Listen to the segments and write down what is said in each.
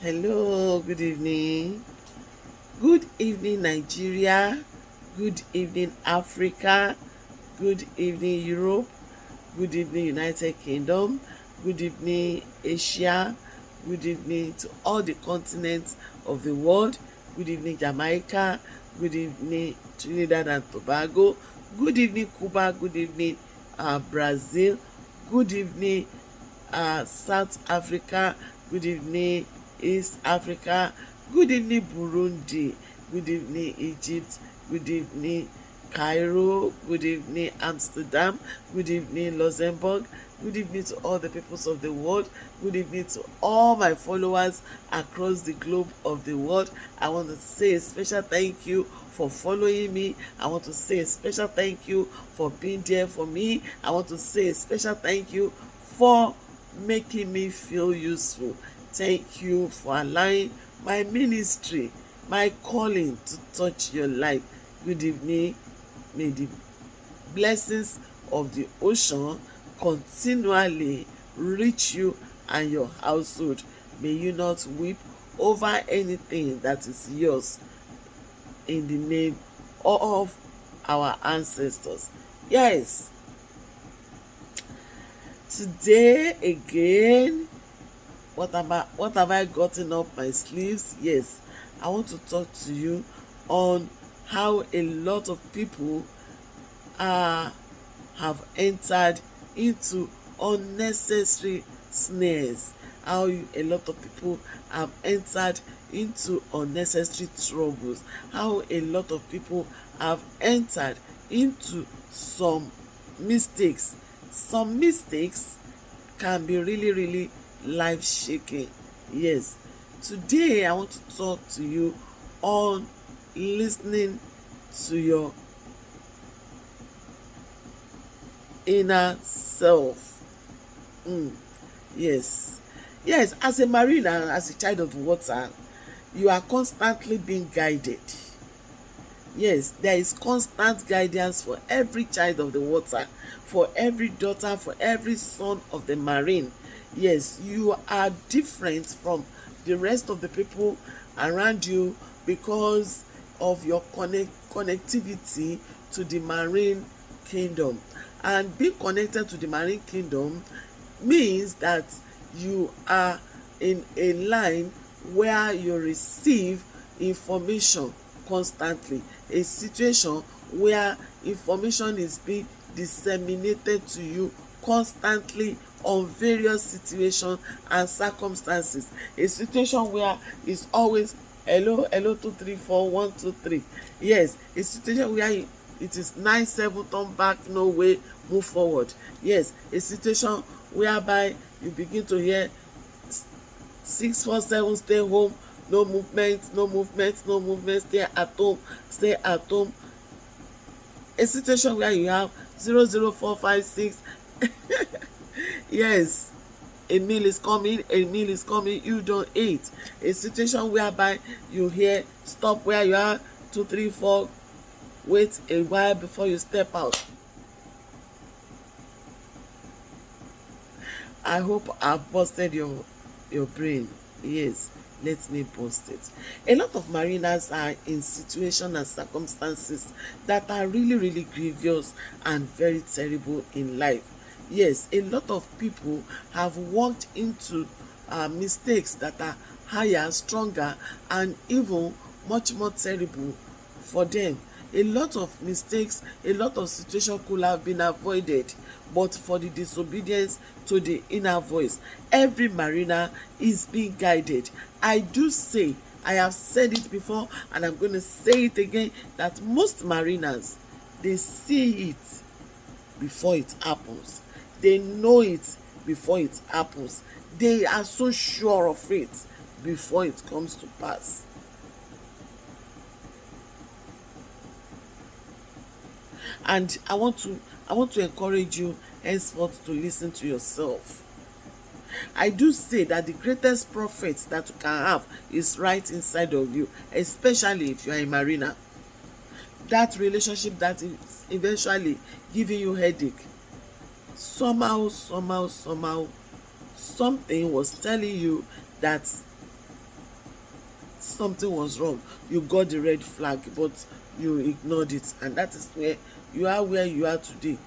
Hello, good evening. Good evening, Nigeria. Good evening, Africa. Good evening, Europe. Good evening, United Kingdom. Good evening, Asia. Good evening to all the continents of the world. Good evening, Jamaica. Good evening, Trinidad and Tobago. Good evening, Cuba. Good evening, Brazil. Good evening, South Africa. Good evening, East Africa. Good evening, Burundi. Good evening, Egypt. Good evening, Cairo. Good evening, Amsterdam. Good evening, Luxembourg. Good evening to all the peoples of the world. Good evening to all my followers across the globe of the world. I want to say a special thank you for following me. I want to say a special thank you for being there for me. I want to say a special thank you for making me feel useful. Thank you for allowing my ministry, my calling to touch your life. Good evening. May the blessings of the ocean continually reach you and your household. May you not weep over anything that is yours, in the name of our ancestors. Yes, today again, what have I gotten up my sleeves? Yes, I want to talk to you on how a lot of people are have entered into unnecessary snares. A lot of people have entered into unnecessary troubles. How a lot of people have entered into some mistakes. Some mistakes can be really life shaking. Yes, today I want to talk to you on listening to your inner self. Yes, yes, as a marine and as a child of water, you are constantly being guided. Yes, there is constant guidance for every child of the water, for every daughter, for every son of the marine. Yes, you are different from the rest of the people around you because of your connectivity to the marine kingdom. And being connected to the marine kingdom means that you are in a line where you receive information constantly, a situation where information is being disseminated to you constantly on various situations and circumstances, a situation where it's always hello 234 123. Yes, a situation where it is 9-7, turn back, no way, move forward. Yes, a situation whereby you begin to hear 647, stay home, no movement, no movement, no movement, stay at home, stay at home. A situation where you have 00456. Yes, a meal is coming, a meal is coming, you don't eat. A situation whereby you hear stop where you are, 234, wait a while before you step out. I hope I've busted your brain. Yes, let me bust it. A lot of mariners are in situations and circumstances that are really grievous and very terrible in life. Yes, a lot of people have walked into mistakes that are higher, stronger, and even much more terrible for them. A lot of mistakes, a lot of situations could have been avoided, but for the disobedience to the inner voice. Every mariner is being guided. I do say, I have said it before and I'm going to say it again, that most mariners, they see it before it happens. They know it before it happens. They are so sure of it before it comes to pass. And I want to encourage you henceforth to listen to yourself. I do say that the greatest prophet that you can have is right inside of you, especially if you are a mariner. That relationship that is eventually giving you headache, somehow something was telling you that something was wrong. You got the red flag, but you ignored it, and that is where you are today.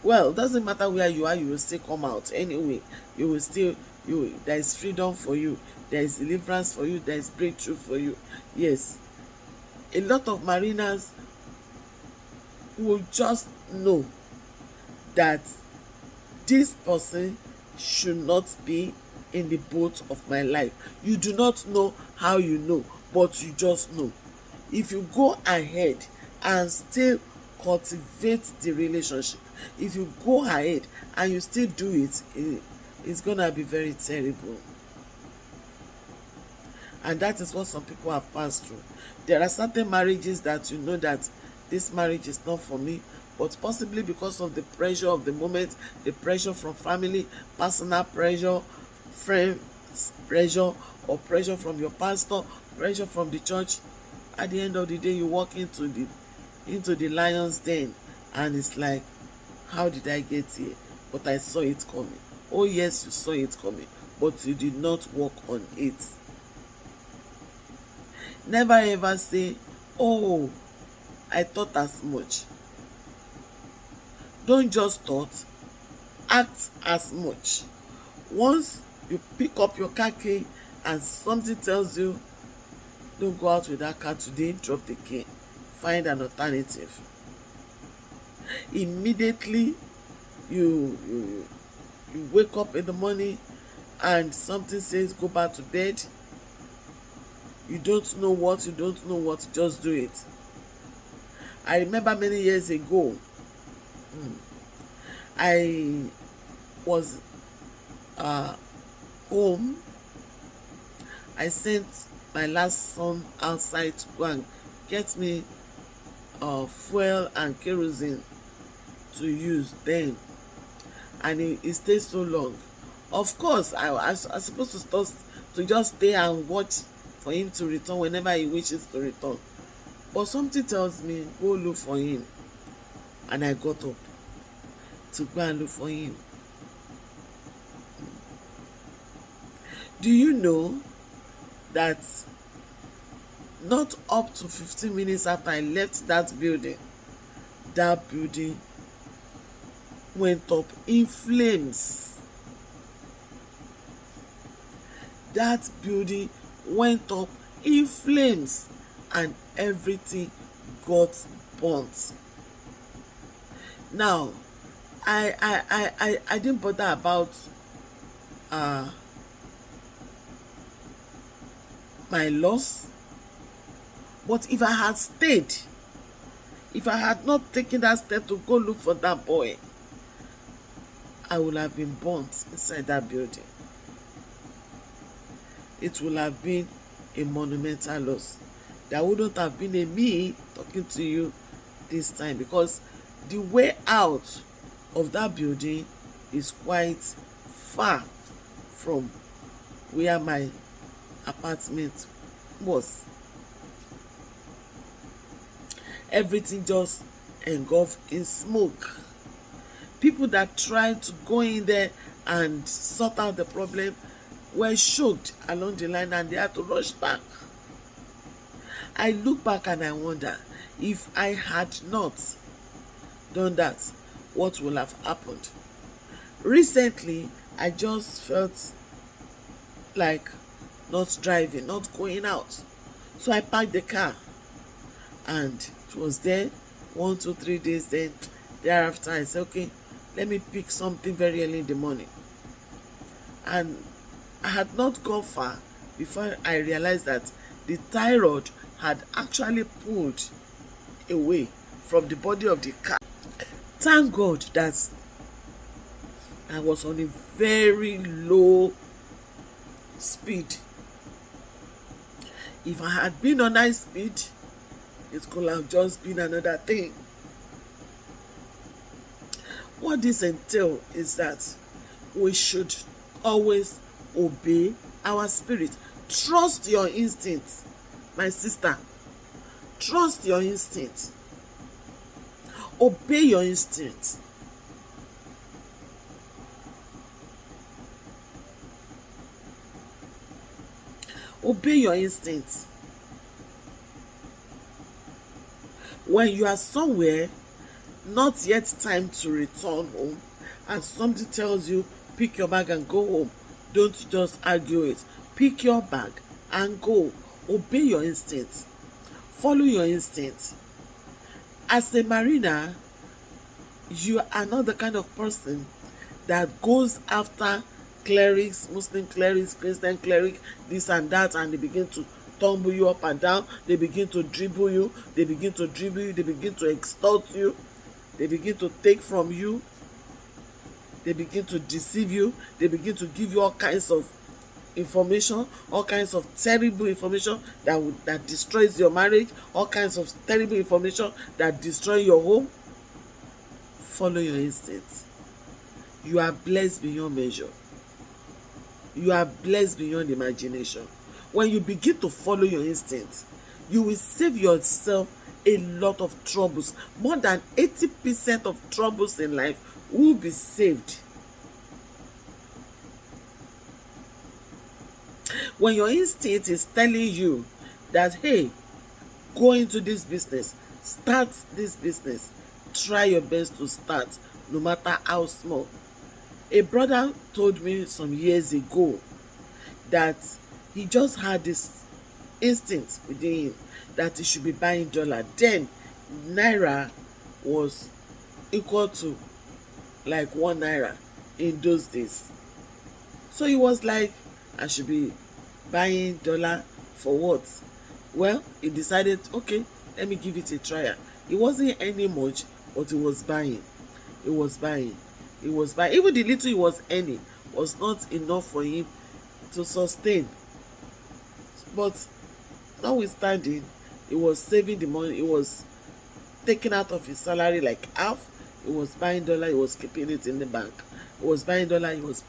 Well, it doesn't matter where you are, you will still come out anyway. You will still, there is freedom for you, there is deliverance for you, there is breakthrough for you. Yes, a lot of mariners will just know that this person should not be in the boat of my life. You do not know how you know, but you just know. If you go ahead and still cultivate the relationship, if you go ahead and you still do it, it's gonna be very terrible. And that is what some people have passed through. There are certain marriages that you know that this marriage is not for me, but possibly because of the pressure of the moment, the pressure from family, personal pressure, friends pressure, or pressure from your pastor, pressure from the church. At the end of the day, you walk into the lion's den, and it's like, how did I get here? But I saw it coming. Oh yes, you saw it coming, but you did not work on it. Never ever say, oh, I thought as much. Don't just thought, act as much. Once you pick up your car key and something tells you, don't go out with that car today, drop the key, find an alternative. Immediately you wake up in the morning and something says go back to bed. You don't know what, just do it. I remember many years ago, I was home. I sent my last son outside to go and get me fuel and kerosene to use then, and it stayed so long. Of course, I was supposed to just stay and watch for him to return whenever he wishes to return, but something tells me go look for him, and I got up to go and look for him. Do you know that not up to 15 minutes after I left that building went up in flames? That building went up in flames and everything got burnt. Now, I didn't bother about my loss, but if I had stayed, if I had not taken that step to go look for that boy, I would have been burnt inside that building. It would have been a monumental loss. There wouldn't have been a me talking to you this time, because the way out of that building is quite far from where my apartment was. Everything just engulfed in smoke. People that tried to go in there and sort out the problem were shocked along the line, and they had to rush back. I look back and I wonder, if I had not done that, what would have happened? Recently, I just felt like not driving, not going out. So I parked the car, and it was there 1, 2, 3 days. Then thereafter, I said, okay, let me pick something very early in the morning. And I had not gone far before I realized that the tie rod had actually pulled away from the body of the car. Thank God that I was on a very low speed. If I had been on high speed, it could have just been another thing. What this entails is that we should always obey our spirit. Trust your instinct, my sister. Trust your instinct. Obey your instinct. Obey your instinct. When you are somewhere, not yet time to return home, and something tells you pick your bag and go home, don't just argue it. Pick your bag and go. Obey your instincts. Follow your instincts. As a mariner, you are not the kind of person that goes after clerics, Muslim clerics, Christian clerics, this and that, and they begin to tumble you up and down. They begin to dribble you. They begin to dribble you. They begin to extort you. They begin to take from you. They begin to deceive you. They begin to give you all kinds of information, all kinds of terrible information that destroys your marriage, all kinds of terrible information that destroy your home. Follow your instincts. You are blessed beyond measure. You are blessed beyond imagination. When you begin to follow your instincts, you will save yourself a lot of troubles. More than 80% of troubles in life will be saved. When your instinct is telling you that, hey, go into this business, start this business, try your best to start, no matter how small. A brother told me some years ago that he just had this instinct within him that he should be buying dollar. Then naira was equal to like 1 naira in those days. So he was like, I should be buying dollar for what? Well, he decided, okay, let me give it a try. It wasn't any much, but he was buying. He was buying. He was buying. Even the little he was earning was not enough for him to sustain. But notwithstanding, he was saving the money. He was taking out of his salary like half. He was buying dollar. He was keeping it in the bank. He was buying dollar. He was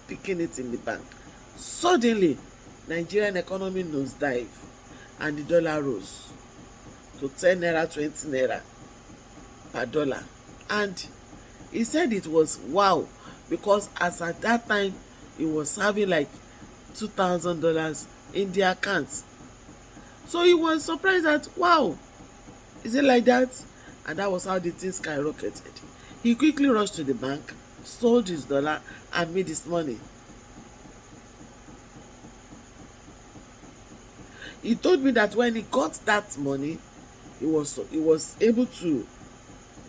picking it in the bank. Suddenly, Nigerian economy nosedive, and the dollar rose to 10 naira, 20 naira per dollar. And he said it was wow, because as at that time he was having like $2,000 in the account. So he was surprised that, wow, is it like that? And that was how the thing skyrocketed. He quickly rushed to the bank, sold his dollar, and made his money. He told me that when he got that money, he was able to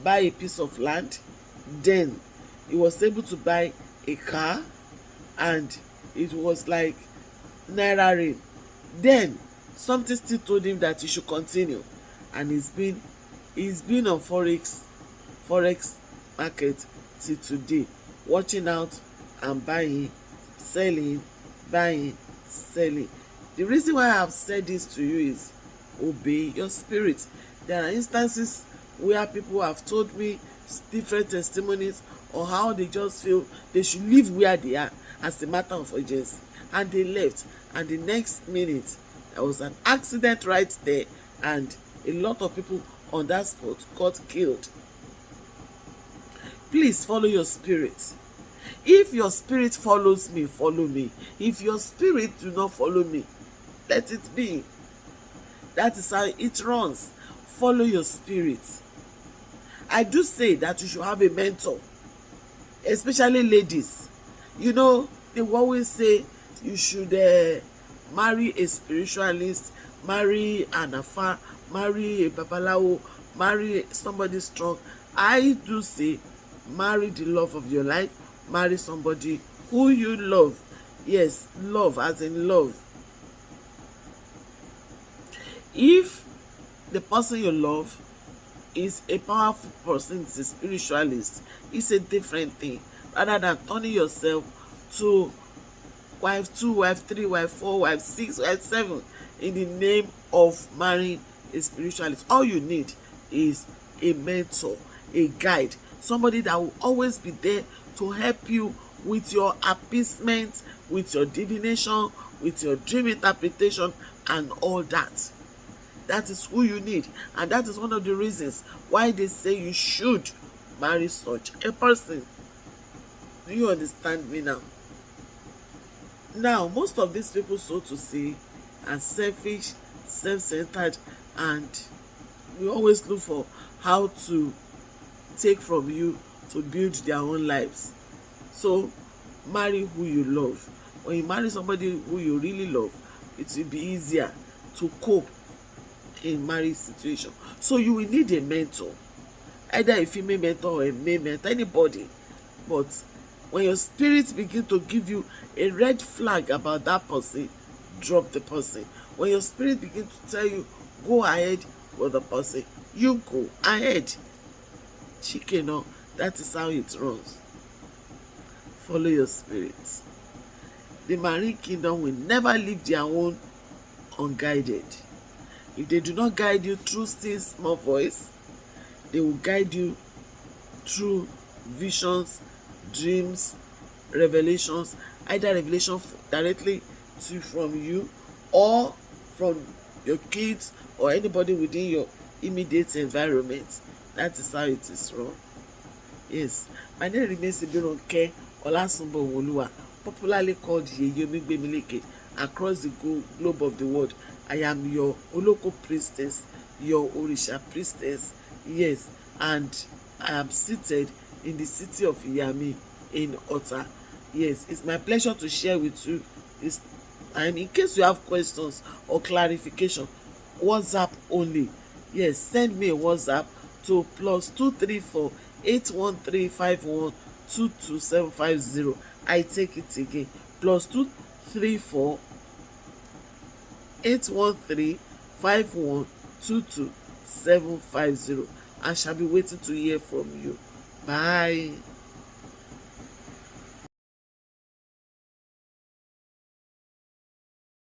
buy a piece of land. Then he was able to buy a car, and it was like naira rain. Then something still told him that he should continue, and he's been on forex market till today, watching out and buying, selling, buying, selling. The reason why I have said this to you is obey your spirit. There are instances where people have told me different testimonies on how they just feel they should live where they are as a matter of urgency, and they left, and the next minute there was an accident right there, and a lot of people on that spot got killed. Please follow your spirit. If your spirit follows me, follow me. If your spirit do not follow me, let it be. That is how it runs. Follow your spirit. I do say that you should have a mentor, especially ladies. You know, they will always say you should marry a spiritualist, marry an afa, marry a babalawo, marry somebody strong. I do say marry the love of your life, marry somebody who you love. Yes, love as in love. If the person you love is a powerful person, is a spiritualist, it's a different thing, rather than turning yourself to wife 2, wife 3, wife 4, wife 6, wife 7 in the name of marrying a spiritualist. All you need is a mentor, a guide, somebody that will always be there to help you with your appeasement, with your divination, with your dream interpretation, and all that. That is who you need, and that is one of the reasons why they say you should marry such a person. Do you understand me now? Now, most of these people, so to say, are selfish, self-centered, and we always look for how to take from you to build their own lives. So marry who you love. When you marry somebody who you really love, it will be easier to cope in marriage situation. So you will need a mentor, either a female mentor or a male mentor, anybody. But when your spirit begin to give you a red flag about that person, drop the person. When your spirit begin to tell you go ahead with the person, you go ahead. Chicken, no, that is how it runs. Follow your spirit. The marine kingdom will never leave their own unguided. If they do not guide you through still small voice, they will guide you through visions, dreams, revelations, either revelation directly from you or from your kids or anybody within your immediate environment. That is how it is run. Yes, my name remains Ibironke Olasunbo, popularly called Yeye Omigbemileke, across the globe of the world. I am your Oloko priestess, your Orisha priestess. Yes, and I am seated in the city of Iyami in Ota. Yes, it's my pleasure to share with you this. And in case you have questions or clarification, WhatsApp only. Yes, send me a WhatsApp to +234 81351 22750. I take it again. +234 81351 22750. I shall be waiting to hear from you. Bye.